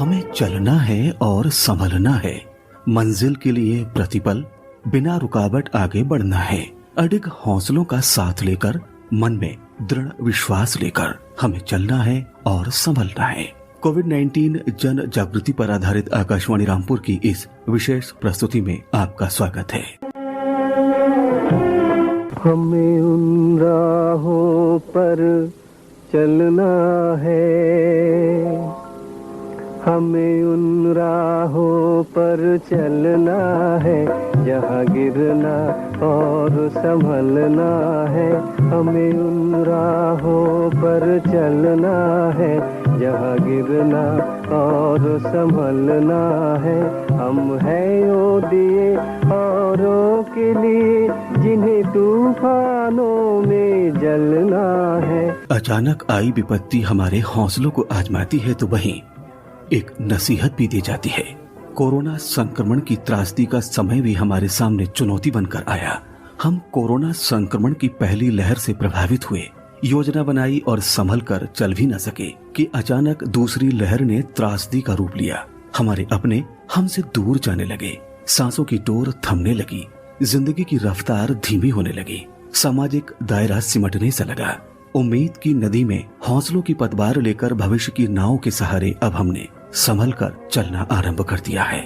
हमें चलना है और संभलना है। मंजिल के लिए प्रतिपल बिना रुकावट आगे बढ़ना है। अडिग हौसलों का साथ लेकर, मन में दृढ़ विश्वास लेकर हमें चलना है और संभलना है। कोविड-19 जन जागृति पर आधारित आकाशवाणी रामपुर की इस विशेष प्रस्तुति में आपका स्वागत है। हमें उन राहों पर चलना है, हमें उन राहों पर चलना है, जहाँ गिरना और संभलना है। हमें उन राहों पर चलना है, जहाँ गिरना और संभलना है। हम हैं वो दिए औरों के लिए, जिन्हें तूफानों में जलना है। अचानक आई विपत्ति हमारे हौसलों को आजमाती है तो वहीं एक नसीहत भी दी जाती है। कोरोना संक्रमण की त्रासदी का समय भी हमारे सामने चुनौती बनकर आया। हम कोरोना संक्रमण की पहली लहर से प्रभावित हुए, योजना बनाई और संभल कर चल भी न सके कि अचानक दूसरी लहर ने त्रासदी का रूप लिया। हमारे अपने हमसे दूर जाने लगे, सांसों की डोर थमने लगी, जिंदगी की रफ्तार धीमी होने लगी, सामाजिक दायरा सिमटने से लगा। उम्मीद की नदी में हौसलों की पतवार लेकर भविष्य की नाव के सहारे अब हमने संभल कर चलना आरंभ कर दिया है।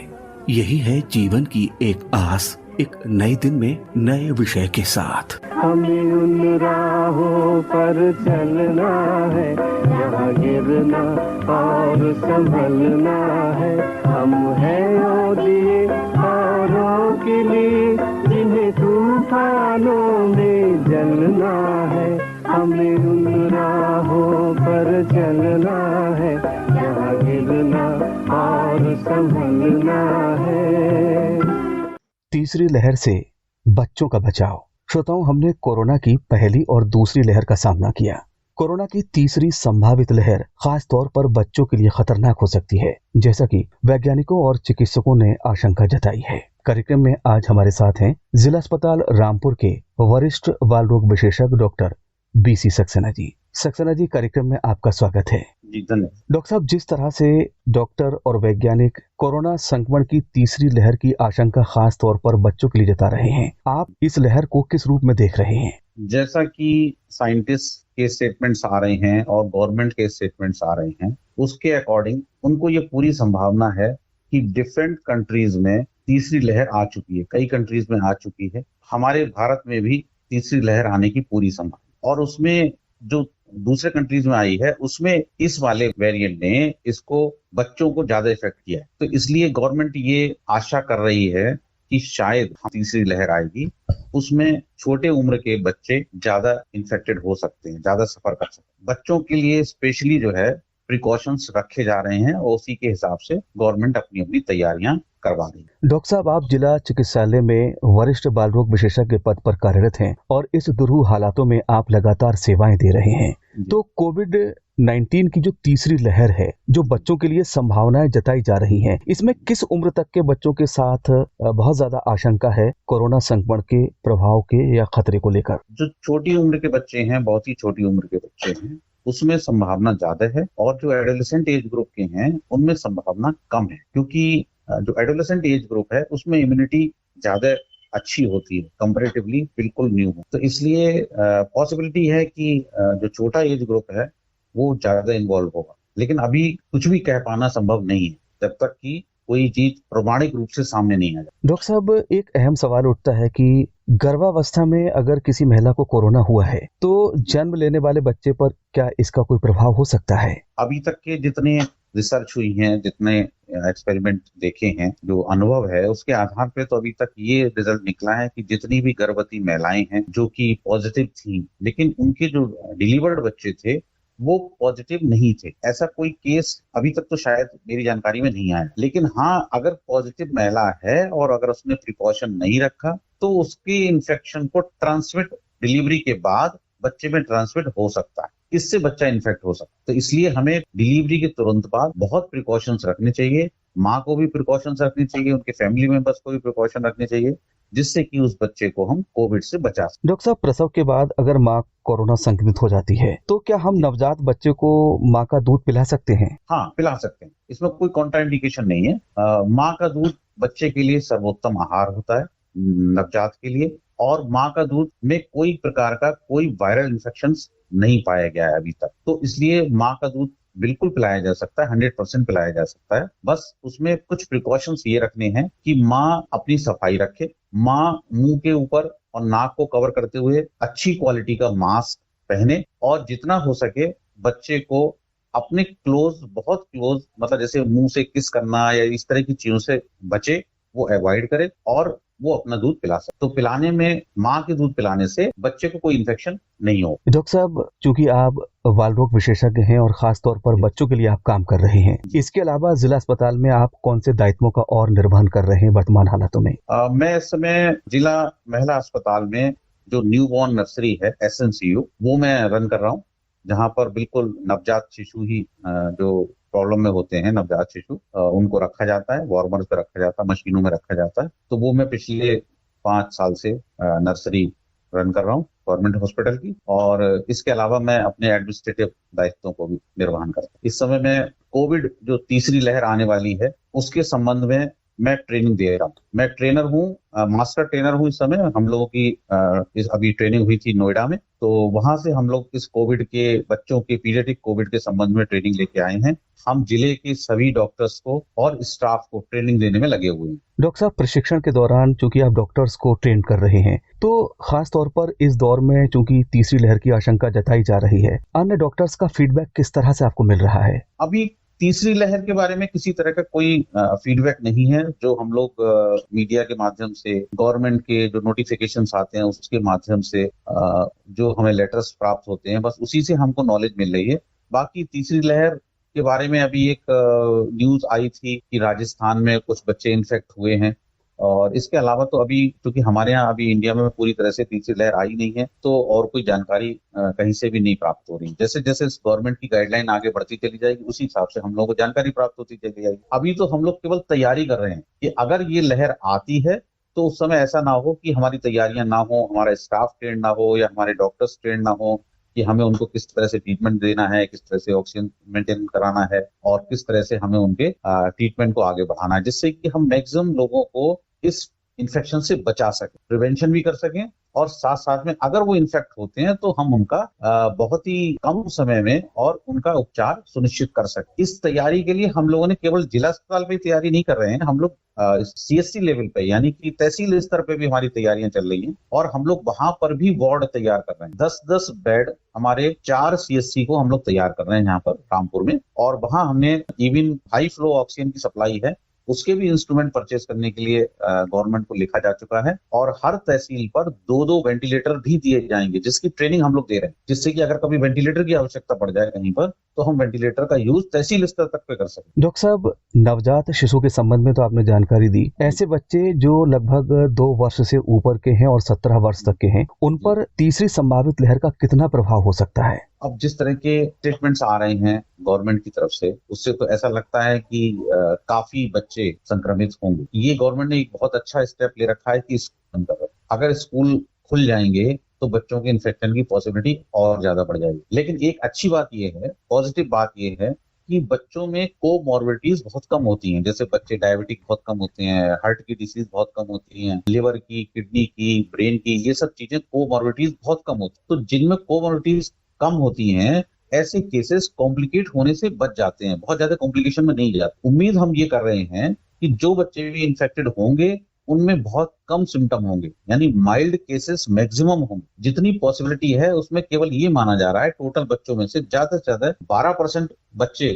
यही है जीवन की एक आस, एक नए दिन में नए विषय के साथ। हमें उन राहों पर चलना है, जहाँ गिरना और संभलना है। हम हैं वो दिए औरों के लिए, जिन्हें तूफानों में जलना है। हमें उन राहों पर चलना है, जहाँ गिरना और संभलना है। तीसरी लहर से बच्चों का बचाव। श्रोताओं, हमने कोरोना की पहली और दूसरी लहर का सामना किया। कोरोना की तीसरी संभावित लहर खास तौर पर बच्चों के लिए खतरनाक हो सकती है, जैसा कि वैज्ञानिकों और चिकित्सकों ने आशंका जताई है। कार्यक्रम में आज हमारे साथ हैं जिला अस्पताल रामपुर के वरिष्ठ बाल रोग विशेषज्ञ डॉक्टर BC सक्सेना जी। सक्सेना जी, कार्यक्रम में आपका स्वागत है। जी धन्यवाद। डॉक्टर साहब, जिस तरह से डॉक्टर और वैज्ञानिक कोरोना संक्रमण की तीसरी लहर की आशंका खास तौर पर बच्चों के लिए जता रहे हैं, आप इस लहर को किस रूप में देख रहे हैं? जैसा कि साइंटिस्ट के स्टेटमेंट्स आ रहे हैं और गवर्नमेंट के स्टेटमेंट्स आ रहे हैं, उसके अकॉर्डिंग उनको ये पूरी संभावना है कि डिफरेंट कंट्रीज में तीसरी लहर आ चुकी है, कई कंट्रीज में आ चुकी है। हमारे भारत में भी तीसरी लहर आने की पूरी संभावना, और उसमें जो दूसरे कंट्रीज में आई है उसमें इस वाले वेरिएंट ने इसको बच्चों को ज्यादा इफेक्ट किया है। तो इसलिए गवर्नमेंट ये आशा कर रही है कि शायद तीसरी लहर आएगी, उसमें छोटे उम्र के बच्चे ज्यादा इन्फेक्टेड हो सकते हैं, ज्यादा सफर कर सकते हैं। बच्चों के लिए स्पेशली जो है प्रिकॉशंस रखे जा रहे हैं और उसी के हिसाब से गवर्नमेंट अपनी अपनी तैयारियां करवा रही है। डॉक्टर साहब, आप जिला चिकित्सालय में वरिष्ठ बाल रोग विशेषज्ञ पद पर कार्यरत हैं और इस दुरूह हालातों में आप लगातार सेवाएं दे रहे हैं। तो कोविड-19 की जो तीसरी लहर है, जो बच्चों के लिए संभावनाएं जताई जा रही हैं, इसमें किस उम्र तक के बच्चों के साथ बहुत ज्यादा आशंका है कोरोना संक्रमण के प्रभाव के या खतरे को लेकर? जो छोटी उम्र के बच्चे हैं, बहुत ही छोटी उम्र के बच्चे हैं, उसमें संभावना ज्यादा है, और जो एडोलेसेंट एज ग्रुप के हैं उनमें संभावना कम है, क्योंकि जो एडोलेसेंट एज ग्रुप है उसमें इम्यूनिटी ज्यादा अच्छी होती है, कंपैरेटिवली बिल्कुल न्यू है। तो इसलिए पॉसिबिलिटी है कि जो छोटा एज ग्रुप है वो ज्यादा इन्वॉल्व होगा, लेकिन अभी कुछ भी कह पाना संभव नहीं है जब तक कि कोई चीज प्रमाणिक रूप से सामने नहीं आ जाए। डॉक्टर साहब, एक अहम सवाल उठता है कि गर्भावस्था में अगर किसी महिला को कोरोना हुआ है तो जन्म लेने वाले बच्चे पर क्या इसका कोई प्रभाव हो सकता है? अभी तक के जितने रिसर्च हुई है, जितने एक्सपेरिमेंट देखे हैं, जो अनुभव है उसके आधार पे तो अभी तक ये रिजल्ट निकला है कि जितनी भी गर्भवती महिलाएं हैं जो कि पॉजिटिव थी, लेकिन उनके जो डिलीवर्ड बच्चे थे वो पॉजिटिव नहीं थे, ऐसा कोई केस अभी तक तो शायद मेरी जानकारी में नहीं आया। लेकिन हाँ, अगर पॉजिटिव महिला है और अगर उसने प्रिकॉशन नहीं रखा तो उसके इन्फेक्शन को ट्रांसमिट डिलीवरी के बाद बच्चे में ट्रांसमिट हो सकता है, इससे बच्चा इन्फेक्ट हो सकता है। तो इसलिए हमें डिलीवरी के तुरंत बाद बहुत प्रिकॉशंस रखने चाहिए, माँ को भी प्रिकॉशंस रखनी चाहिए, उनके फैमिली मेंबर्स को भी प्रिकॉशन रखने चाहिए, जिससे कि उस बच्चे को हम कोविड से बचा सकें। डॉक्टर साहब, प्रसव के बाद अगर माँ कोरोना संक्रमित हो जाती है तो क्या हम नवजात बच्चे को माँ का दूध पिला सकते हैं? हाँ, पिला सकते हैं, इसमें कोई कॉन्ट्राइंडिकेशन नहीं है। माँ का दूध बच्चे के लिए सर्वोत्तम आहार होता है नवजात के लिए, और माँ का दूध में कोई प्रकार का कोई वायरल इन्फेक्शन नहीं पाया गया है अभी तक, तो इसलिए माँ का दूध बिल्कुल पिलाया जा सकता है, 100% पिलाया जा सकता है। बस उसमें कुछ प्रिकॉशंस ये रखने हैं कि माँ अपनी सफाई रखे, माँ मुंह के ऊपर और नाक को कवर करते हुए अच्छी क्वालिटी का मास्क पहने, और जितना हो सके बच्चे को अपने क्लोज, बहुत क्लोज, मतलब जैसे मुंह से किस करना या इस तरह की चीजों से बचे, वो अवॉइड करे, और वो अपना दूध पिला सकते। तो पिलाने में, माँ के दूध पिलाने से बच्चे को कोई इन्फेक्शन नहीं हो। डॉक्टर साहब, चूंकि आप बाल रोग विशेषज्ञ हैं और खास तौर पर बच्चों के लिए आप काम कर रहे हैं, इसके अलावा जिला अस्पताल में आप कौन से दायित्वों का और निर्वहन कर रहे हैं वर्तमान हालातों में? मैं इस समय जिला महिला अस्पताल में जो न्यू बॉर्न नर्सरी है, SNCU, वो मैं रन कर रहा हूँ, जहाँ पर बिल्कुल नवजात शिशु ही जो प्रॉब्लम में होते हैं, नवजात शिशु, उनको रखा जाता है, वार्मर्स पे रखा जाता है, मशीनों में रखा जाता है। तो वो मैं पिछले 5 साल से नर्सरी रन कर रहा हूँ गवर्नमेंट हॉस्पिटल की, और इसके अलावा मैं अपने एडमिनिस्ट्रेटिव दायित्वों को भी निर्वहन करता हूँ। इस समय मैं कोविड जो तीसरी लहर आने वाली है उसके संबंध में मैं ट्रेनिंग दे रहा हूँ। मैं ट्रेनर हूँ, मास्टर ट्रेनर हूँ। इस समय हम लोगों की अभी ट्रेनिंग हुई थी नोएडा में, तो वहां से हम लोग इस कोविड के बच्चों के पीडियाट्रिक कोविड के संबंध में ट्रेनिंग लेके आए हैं। हम जिले के सभी डॉक्टर्स को और स्टाफ को ट्रेनिंग देने में लगे हुए हैं। डॉक्टर साहब, प्रशिक्षण के दौरान चूंकि आप डॉक्टर्स को ट्रेन कर रहे हैं, तो खास तौर पर इस दौर में चूंकि तीसरी लहर की आशंका जताई जा रही है, अन्य डॉक्टर्स का फीडबैक किस तरह से आपको मिल रहा है? अभी तीसरी लहर के बारे में किसी तरह का कोई फीडबैक नहीं है। जो हम लोग मीडिया के माध्यम से, गवर्नमेंट के जो नोटिफिकेशंस आते हैं उसके माध्यम से, जो हमें लेटर्स प्राप्त होते हैं, बस उसी से हमको नॉलेज मिल रही है। बाकी तीसरी लहर के बारे में अभी एक न्यूज आई थी कि राजस्थान में कुछ बच्चे इन्फेक्ट हुए हैं, और इसके अलावा तो अभी, क्योंकि हमारे यहाँ अभी इंडिया में पूरी तरह से तीसरी लहर आई नहीं है, तो और कोई जानकारी कहीं से भी नहीं प्राप्त हो रही। जैसे जैसे गवर्नमेंट की गाइडलाइन आगे बढ़ती चली जाएगी, उसी हिसाब से हम लोगों को जानकारी प्राप्त होती चली जाएगी। अभी तो हम लोग केवल तैयारी कर रहे हैं कि अगर ये लहर आती है तो उस समय ऐसा ना हो कि हमारी तैयारियां ना हो, हमारा स्टाफ ट्रेन ना हो, या हमारे डॉक्टर्स ट्रेन ना हो, कि हमें उनको किस तरह से ट्रीटमेंट देना है, किस तरह से ऑक्सीजन मेंटेन कराना है, और किस तरह से हमें उनके ट्रीटमेंट को आगे बढ़ाना है, जिससे कि हम मैक्सिमम लोगों को इस इन्फेक्शन से बचा सकें, प्रिवेंशन भी कर सकें, और साथ साथ में अगर वो इन्फेक्ट होते हैं तो हम उनका बहुत ही कम समय में और उनका उपचार सुनिश्चित कर सकें। इस तैयारी के लिए हम लोगों ने केवल जिला अस्पताल पे तैयारी नहीं कर रहे हैं, हम लोग CSC लेवल पे, यानी कि तहसील स्तर पे भी हमारी तैयारियां चल रही हैं, और हम लोग वहां पर भी वार्ड तैयार कर रहे हैं। 10-10 बेड हमारे 4 CSC को हम लोग तैयार कर रहे हैं यहाँ पर रामपुर में, और वहां हमने इवन हाई फ्लो ऑक्सीजन की सप्लाई है, उसके भी इंस्ट्रूमेंट परचेज करने के लिए गवर्नमेंट को लिखा जा चुका है, और हर तहसील पर 2-2 वेंटिलेटर भी दिए जाएंगे, जिसकी ट्रेनिंग हम लोग दे रहे हैं, जिससे कि अगर कभी वेंटिलेटर की आवश्यकता पड़ जाए कहीं पर, तो हम वेंटिलेटर का यूज तहसील स्तर तक पे कर सकें। डॉक्टर साहब, नवजात शिशु के संबंध में तो आपने जानकारी दी, ऐसे बच्चे जो लगभग 2 वर्ष से ऊपर के हैं और 17 वर्ष तक के हैं, उन पर तीसरी संभावित लहर का कितना प्रभाव हो सकता है? अब जिस तरह के स्टेटमेंट्स आ रहे हैं गवर्नमेंट की तरफ से, उससे तो ऐसा लगता है कि काफी बच्चे संक्रमित होंगे। ये गवर्नमेंट ने एक बहुत अच्छा स्टेप ले रखा है कि अगर स्कूल खुल जाएंगे तो बच्चों के इन्फेक्शन की पॉसिबिलिटी और ज्यादा बढ़ जाएगी। लेकिन एक अच्छी बात ये है, पॉजिटिव बात ये है कि बच्चों में कोमॉर्बिडिटीज बहुत कम होती हैं। जैसे बच्चे डायबिटिक बहुत कम होते हैं, हार्ट की डिसीज बहुत कम होती हैं, लिवर की, किडनी की, ब्रेन की, ये सब चीजें कोमॉर्बिडिटीज बहुत कम होती हैं। तो जिनमें कोमॉर्बिडिटीज कम होती हैं, ऐसे केसेस कॉम्प्लिकेट होने से बच जाते हैं, बहुत ज्यादा कॉम्प्लिकेशन में नहीं जाते। उम्मीद हम ये कर रहे हैं कि जो बच्चे भी इन्फेक्टेड होंगे उनमें बहुत कम सिम्टम होंगे, यानी माइल्ड केसेस मैक्सिमम होंगे। जितनी पॉसिबिलिटी है उसमें केवल ये माना जा रहा है, टोटल बच्चों में से ज्यादा से ज्यादा 12% बच्चे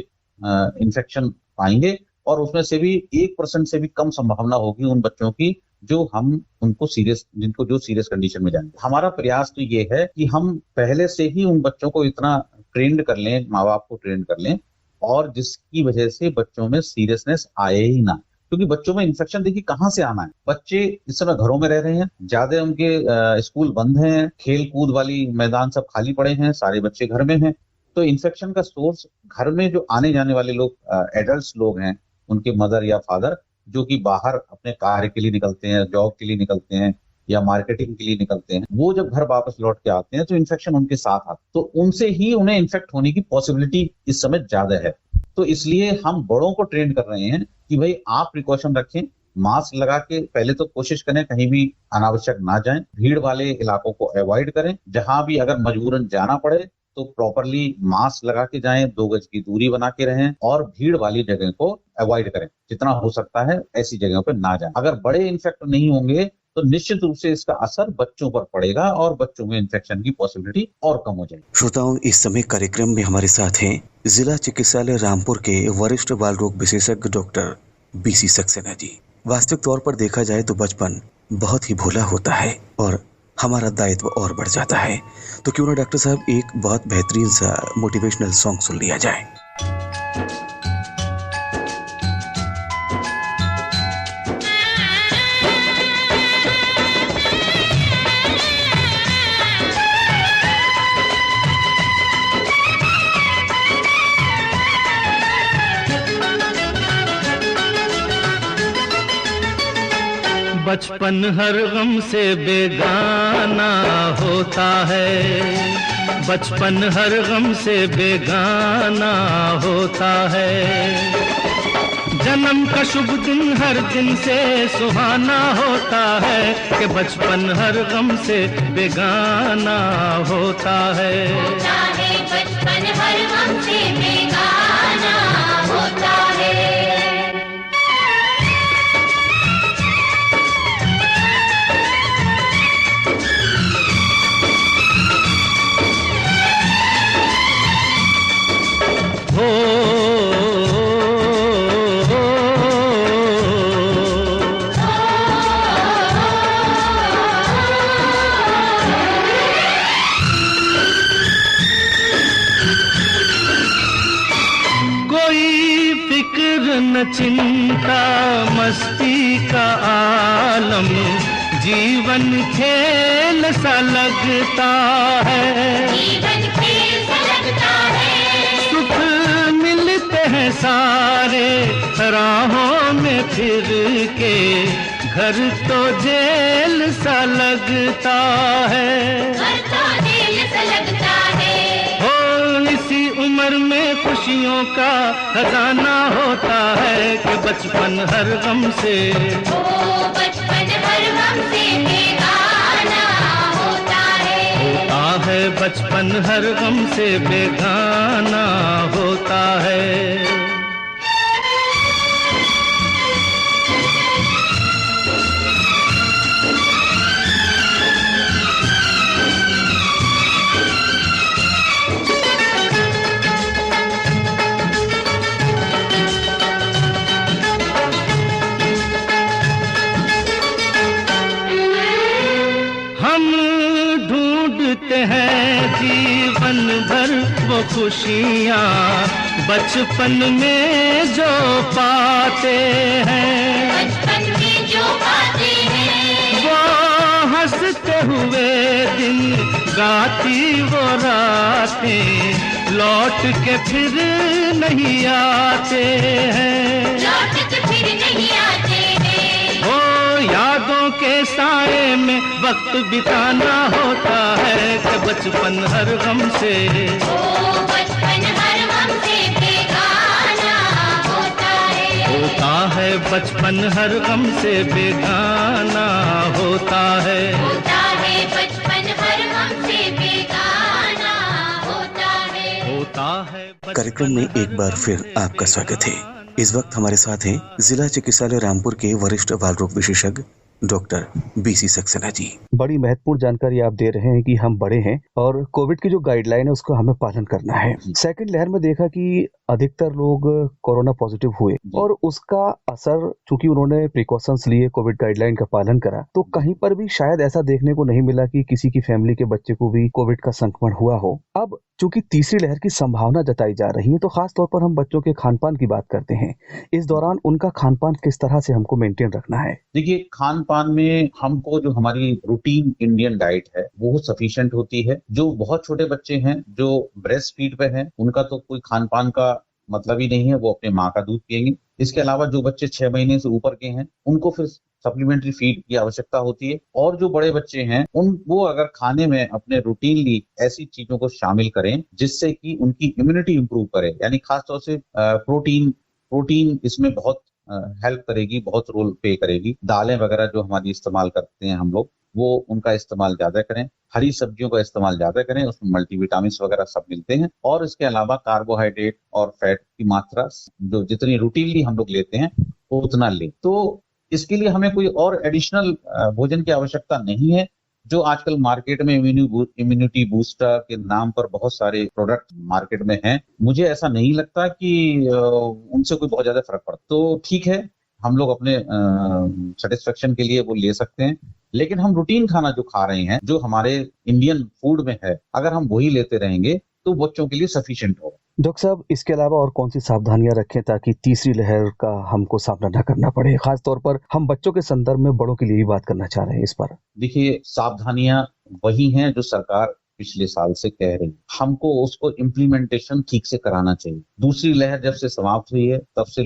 इन्फेक्शन पाएंगे, और उसमें से भी 1% से भी कम संभावना होगी उन बच्चों की जो हम उनको जिनको जो सीरियस कंडीशन में जाएंगे। हमारा प्रयास तो ये है कि हम पहले से ही उन बच्चों को इतना ट्रेंड कर लें, माँ बाप को ट्रेंड कर लें, और जिसकी वजह से बच्चों में सीरियसनेस आए ही ना। क्योंकि बच्चों में इन्फेक्शन देखिए कहाँ से आना है, बच्चे इस समय घरों में रह रहे हैं, ज्यादा उनके स्कूल बंद हैं, खेल कूद वाली मैदान सब खाली पड़े हैं, सारे बच्चे घर में हैं, तो इन्फेक्शन का सोर्स घर में जो आने जाने वाले लोग, एडल्ट लोग हैं, उनके मदर या फादर, जो कि बाहर अपने कार्य के लिए निकलते हैं, जॉब के लिए निकलते हैं या मार्केटिंग के लिए निकलते हैं, वो जब घर वापस लौट के आते हैं तो इन्फेक्शन उनके साथ आता है, तो उनसे ही उन्हें इन्फेक्ट होने की पॉसिबिलिटी इस समय ज्यादा है। तो इसलिए हम बड़ों को ट्रेन कर रहे हैं कि भाई आप प्रिकॉशन रखें, मास्क लगा के पहले तो कोशिश करें कहीं भी अनावश्यक ना जाएं, भीड़ वाले इलाकों को अवॉइड करें, जहां भी अगर मजबूरन जाना पड़े तो प्रॉपरली मास्क लगा के जाएं, 2 गज की दूरी बना के रहें और भीड़ वाली जगह को अवॉइड करें, जितना हो सकता है ऐसी जगहों पर ना जाएं। अगर बड़े इन्फेक्ट नहीं होंगे तो निश्चित रूप से इसका असर बच्चों पर पड़ेगा और बच्चों में इन्फेक्शन की पॉसिबिलिटी और कम हो जाएगी। श्रोताओं, इस समय कार्यक्रम में हमारे साथ हैं जिला चिकित्सालय रामपुर के वरिष्ठ बाल रोग विशेषज्ञ डॉक्टर बीसी सक्सेना जी। वास्तविक तौर पर देखा जाए तो बचपन बहुत ही भोला होता है और हमारा दायित्व और बढ़ जाता है। तो क्यों ना डॉक्टर साहब एक बहुत बेहतरीन सा मोटिवेशनल सॉन्ग सुन लिया जाए। बचपन हर गम से बेगाना होता है, बचपन हर गम से बेगाना होता है। जन्म का शुभ दिन हर दिन से सुहाना होता है कि बचपन हर गम से बेगाना होता है। बचपन हर गम से बेगाना होता है। चिंता मस्ती का आलम, जीवन खेल सा लगता है, जीवन खेल सा लगता है। सुख मिलते हैं सारे राहों में फिर के, घर तो जेल सा लगता है, घर तो जेल सा लगता है। इसी उम्र में खुशियों का खजाना होता है कि बचपन हर गम से, बचपन हर गम से बेगाना होता है बचपन हर गम से बेगाना होता है। हैं जीवन भर वो खुशियाँ बचपन में जो पाते हैं, बचपन में जो पाते हैं। वो हंसते हुए दिन गाती वो रातें लौट के फिर नहीं आते हैं, लौट के फिर नहीं आते हैं। वो यादों के साए में वक्त बिताना होता है कि बचपन हर गम से, बचपन हर गम से बेगाना होता है बचपन हर गम से बेगाना होता है बचपन हर गम से बेगाना होता है। कार्यक्रम में एक बार फिर आपका स्वागत है। इस वक्त हमारे साथ हैं जिला चिकित्सालय रामपुर के वरिष्ठ बाल रोग विशेषज्ञ डॉक्टर बीसी सक्सेना जी। बड़ी महत्वपूर्ण जानकारी आप दे रहे हैं कि हम बड़े हैं और कोविड की जो गाइडलाइन है उसको हमें पालन करना है। सेकंड लहर में देखा कि अधिकतर लोग कोरोना पॉजिटिव हुए और उसका असर, चूंकि उन्होंने प्रिकॉशंस लिए, कोविड गाइडलाइन का पालन करा, तो कहीं पर भी शायद ऐसा देखने को नहीं मिला कि किसी की फैमिली के बच्चे को भी कोविड का संक्रमण हुआ हो। अब चूंकि तीसरी लहर की संभावना जताई जा रही है तो खास तौर पर हम बच्चों के खान पान की बात करते हैं। इस दौरान उनका खान पान किस तरह से हमको मेंटेन रखना है? देखिए, खान पान में हमको जो हमारी रूटीन इंडियन डाइट है वो सफिशिएंट होती है। जो बहुत छोटे बच्चे हैं जो ब्रेस्ट फीड पे हैं उनका तो कोई खान पान का मतलब ही नहीं है, वो अपने माँ का दूध पिएंगे। इसके अलावा जो बच्चे 6 महीने से ऊपर के हैं उनको फिर सप्लीमेंट्री फीड की आवश्यकता होती है। और जो बड़े बच्चे हैं वो अगर खाने में अपने रूटीनली ऐसी चीजों को शामिल करें जिससे कि उनकी इम्यूनिटी इंप्रूव करे, यानी खासतौर से प्रोटीन इसमें बहुत हेल्प करेगी, बहुत रोल प्ले करेगी। दालें वगैरह जो हमारी इस्तेमाल करते हैं हम लोग, वो उनका इस्तेमाल ज्यादा करें। हरी सब्जियों का इस्तेमाल ज्यादा करें, उसमें मल्टीविटामिन वगैरह सब मिलते हैं। और इसके अलावा कार्बोहाइड्रेट और फैट की मात्रा जो जितनी रूटीनली हम लोग लेते हैं वो उतना लें। तो इसके लिए हमें कोई और एडिशनल भोजन की आवश्यकता नहीं है। जो आजकल मार्केट में इम्यूनिटी बूस्टर के नाम पर बहुत सारे प्रोडक्ट मार्केट में हैं, मुझे ऐसा नहीं लगता कि उनसे कोई बहुत ज्यादा फर्क पड़ता। तो ठीक है, हम लोग अपने सेटिस्फेक्शन के लिए वो ले सकते हैं, लेकिन हम रूटीन खाना जो खा रहे हैं, जो हमारे इंडियन फूड में है, अगर हम वही लेते रहेंगे तो बच्चों के लिए सफिशिएंट होगा। डॉक्टर साहब, इसके अलावा और कौन सी सावधानियां रखें ताकि तीसरी लहर का हमको सामना न करना पड़े? खास तौर पर हम बच्चों के संदर्भ में बड़ों के लिए भी बात करना चाह रहे हैं इस पर। देखिए, सावधानियां वही हैं जो सरकार पिछले साल से कह रही है। हमको उसको इम्प्लीमेंटेशन ठीक से कराना चाहिए। दूसरी लहर जब से समाप्त हुई है तब से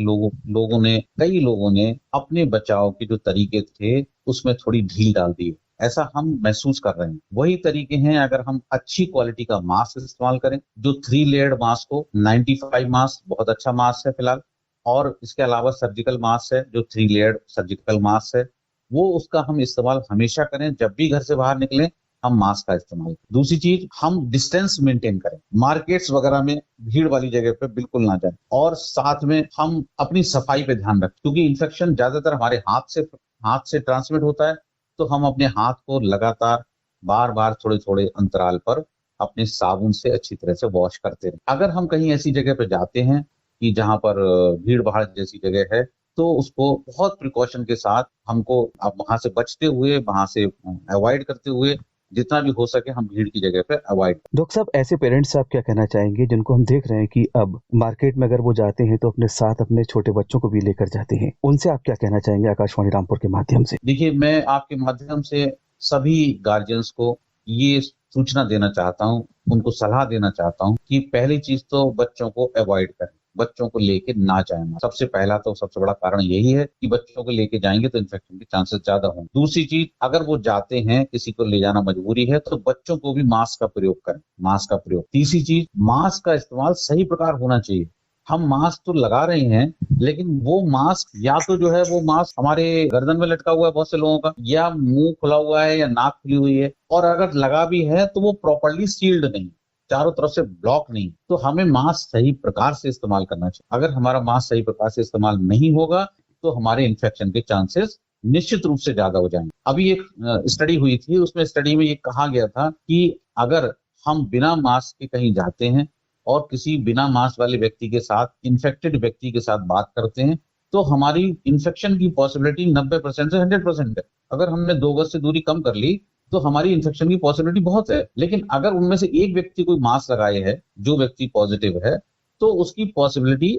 कई लोगों ने अपने बचाव के जो तरीके थे उसमें थोड़ी ढील डाल दी है। ऐसा हम महसूस कर रहे हैं। वही तरीके हैं, अगर हम अच्छी क्वालिटी का मास्क इस्तेमाल करें, जो 3 लेयर्ड मास्क हो। 95 मास्क बहुत अच्छा मास्क है फिलहाल, और इसके अलावा सर्जिकल मास्क है जो 3 लेयर्ड सर्जिकल मास्क है, वो उसका हम इस्तेमाल हमेशा करें। जब भी घर से बाहर निकलें हम मास्क का इस्तेमाल करें। दूसरी चीज, हम डिस्टेंस मेंटेन करें। मार्केट्स वगैरह में भीड़ वाली जगह पे बिल्कुल ना जाएं, और साथ में हम अपनी सफाई पे ध्यान रखें, क्योंकि इन्फेक्शन ज्यादातर हमारे हाथ से ट्रांसमिट होता है। तो हम अपने हाथ को लगातार बार बार थोड़े थोड़े अंतराल पर अपने साबुन से अच्छी तरह से वॉश करते रहें। अगर हम कहीं ऐसी जगह पे जाते हैं कि जहां पर भीड़ भाड़ जैसी जगह है, तो उसको बहुत प्रिकॉशन के साथ हमको अब वहां से बचते हुए, वहां से अवॉइड करते हुए जितना भी हो सके हम भीड़ की जगह पे अवॉइड। डॉक्टर साहब, ऐसे पेरेंट्स से आप क्या कहना चाहेंगे जिनको हम देख रहे हैं कि अब मार्केट में अगर वो जाते हैं तो अपने साथ अपने छोटे बच्चों को भी लेकर जाते हैं, उनसे आप क्या कहना चाहेंगे आकाशवाणी रामपुर के माध्यम से? देखिए, मैं आपके माध्यम से सभी गार्जियंस को ये सूचना देना चाहता हूँ, उनको सलाह देना चाहता हूँ कि पहली चीज तो बच्चों को अवॉइड करें, बच्चों को लेके ना जाएं। सबसे बड़ा कारण यही है कि बच्चों को लेके जाएंगे तो इन्फेक्शन के चांसेस ज्यादा होंगे। दूसरी चीज, अगर वो जाते हैं, किसी को ले जाना मजबूरी है, तो बच्चों को भी मास्क का प्रयोग करें, मास्क का प्रयोग। तीसरी चीज, मास्क का इस्तेमाल सही प्रकार होना चाहिए। हम मास्क तो लगा रहे हैं, लेकिन वो मास्क या तो जो है वो मास्क हमारे गर्दन में लटका हुआ है बहुत से लोगों का, या मुंह खुला हुआ है, या नाक खुली हुई है, और अगर लगा भी है तो वो प्रॉपरली सील्ड नहीं, चारों तरफ से ब्लॉक नहीं। तो हमें मास्क सही प्रकार से इस्तेमाल करना चाहिए। अगर हमारा मास्क सही प्रकार से इस्तेमाल नहीं होगा तो हमारे इन्फेक्शन के चांसेस निश्चित रूप से ज्यादा हो जाएंगे। अभी एक स्टडी हुई थी, उसमें स्टडी में ये कहा गया था कि अगर हम बिना मास्क के कहीं जाते हैं और किसी बिना मास्क वाले व्यक्ति के साथ, इन्फेक्टेड व्यक्ति के साथ बात करते हैं, तो हमारी इन्फेक्शन की पॉसिबिलिटी 90% से 100% है। अगर हमने 2 गज से दूरी कम कर ली तो हमारी इन्फेक्शन की पॉसिबिलिटी बहुत है। लेकिन अगर उनमें से एक व्यक्ति कोई मास्क लगाए है, जो व्यक्ति पॉजिटिव है, तो उसकी पॉसिबिलिटी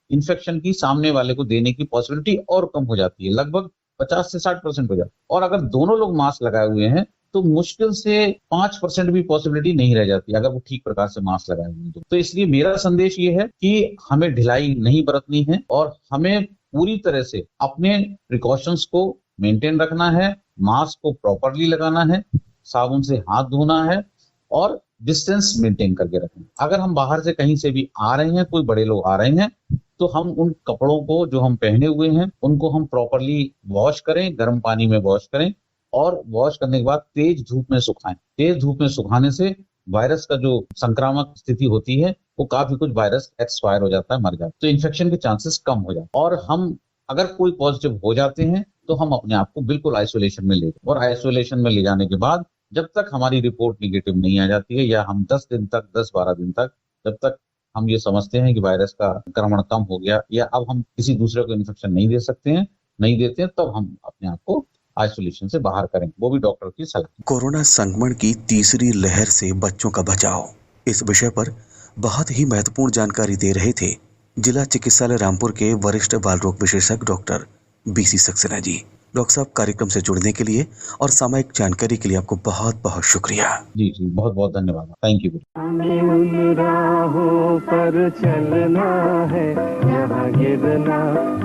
इन्फेक्शन की सामने वाले को देने की पॉसिबिलिटी और कम हो जाती है, लगभग 50 से 60% हो जाती है। और अगर दोनों लोग मास्क लगाए हुए हैं तो मुश्किल से 5% भी पॉसिबिलिटी नहीं रह जाती, अगर वो ठीक प्रकार से मास्क लगाए हुए हैं। तो इसलिए मेरा संदेश ये है कि हमें ढिलाई नहीं बरतनी है और हमें पूरी तरह से अपने प्रिकॉशंस को मेंटेन रखना है, मास्क को प्रॉपरली लगाना है, साबुन से हाथ धोना है और डिस्टेंस मेंटेन करके रखना। अगर हम बाहर से कहीं से भी आ रहे हैं, कोई बड़े लोग आ रहे हैं, तो हम उन कपड़ों को जो हम पहने हुए हैं उनको हम प्रॉपरली वॉश करें, गर्म पानी में वॉश करें, और वॉश करने के बाद तेज धूप में सुखाएं। तेज धूप में सुखाने से वायरस का जो संक्रामक स्थिति होती है, वो काफी कुछ वायरस एक्सपायर हो जाता है, मर जाता है, तो इन्फेक्शन के चांसेस कम हो जाते हैं। और हम अगर कोई पॉजिटिव हो जाते हैं तो हम अपने आप को बिल्कुल आइसोलेशन में ले जाते, और आइसोलेशन में ले जाने के बाद जब तक हमारी रिपोर्ट निगेटिव नहीं आ जाती है, या हम 10-12 दिन तक, जब तक हम ये समझते हैं कि वायरस का संक्रमण कम हो गया, या अब हम किसी दूसरे को इन्फेक्शन नहीं देते हैं, तब हम अपने आप को आइसोलेशन से बाहर करें, वो भी डॉक्टर की सलाह। कोरोना संक्रमण की तीसरी लहर से बच्चों का बचाव, इस विषय पर बहुत ही महत्वपूर्ण जानकारी दे रहे थे जिला चिकित्सालय रामपुर के वरिष्ठ बाल रोग विशेषज्ञ doctor BC Saxena ji. Doctor साहब, कार्यक्रम से जुड़ने के लिए और सामयिक जानकारी के लिए आपको बहुत बहुत शुक्रिया। जी जी, बहुत बहुत धन्यवाद। Thank you. हमें उन राहों पर चलना है, यहाँ गिरना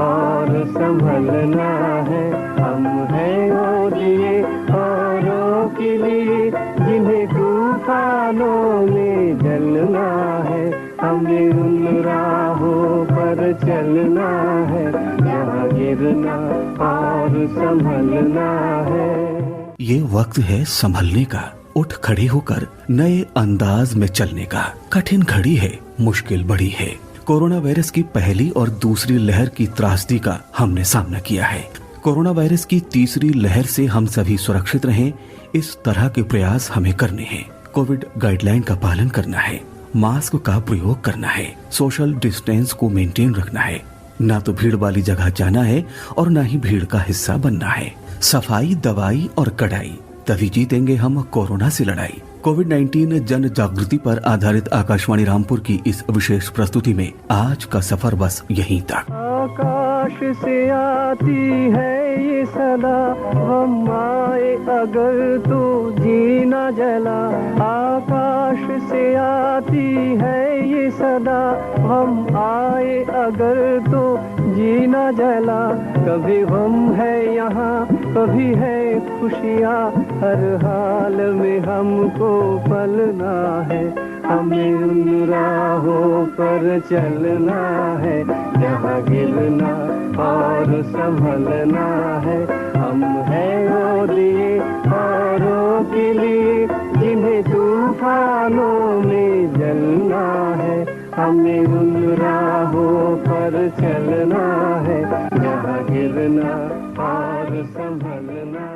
और संभलना है। हम हैं वो दिए औरों के लिए, जिन्हें तूफानों में जलना है। हमें उन राहों पर चलना है, यहाँ गिरना और संभलना है। ये वक्त है संभलने का, उठ खड़े होकर नए अंदाज में चलने का। कठिन घड़ी है, मुश्किल बड़ी है। कोरोना वायरस की पहली और दूसरी लहर की त्रासदी का हमने सामना किया है। कोरोना वायरस की तीसरी लहर से हम सभी सुरक्षित रहें, इस तरह के प्रयास हमें करने हैं। कोविड गाइडलाइन का पालन करना है, मास्क का प्रयोग करना है, सोशल डिस्टेंस को मेंटेन रखना है, ना तो भीड़ वाली जगह जाना है और ना ही भीड़ का हिस्सा बनना है। सफाई, दवाई और कड़ाई, तभी जीतेंगे हम कोरोना से लड़ाई। कोविड-19 जन जागृति पर आधारित आकाशवाणी रामपुर की इस विशेष प्रस्तुति में आज का सफर बस यहीं तक। आकाश से आती है ये सदा, हम आए अगर तो जीना जला। आकाश से आती है ये सदा, हम आए अगर तो जीना जला। कभी हम है यहाँ, कभी है खुशियाँ, हर हाल में हमको पलना है। हमें उन राहों पर चलना है, यहाँ गिरना और संभलना है। हम हैं वो दिए औरों के लिए, जिन्हें तूफानों में जलना है। हमें उन राहों पर चलना है, यहाँ गिरना और संभलना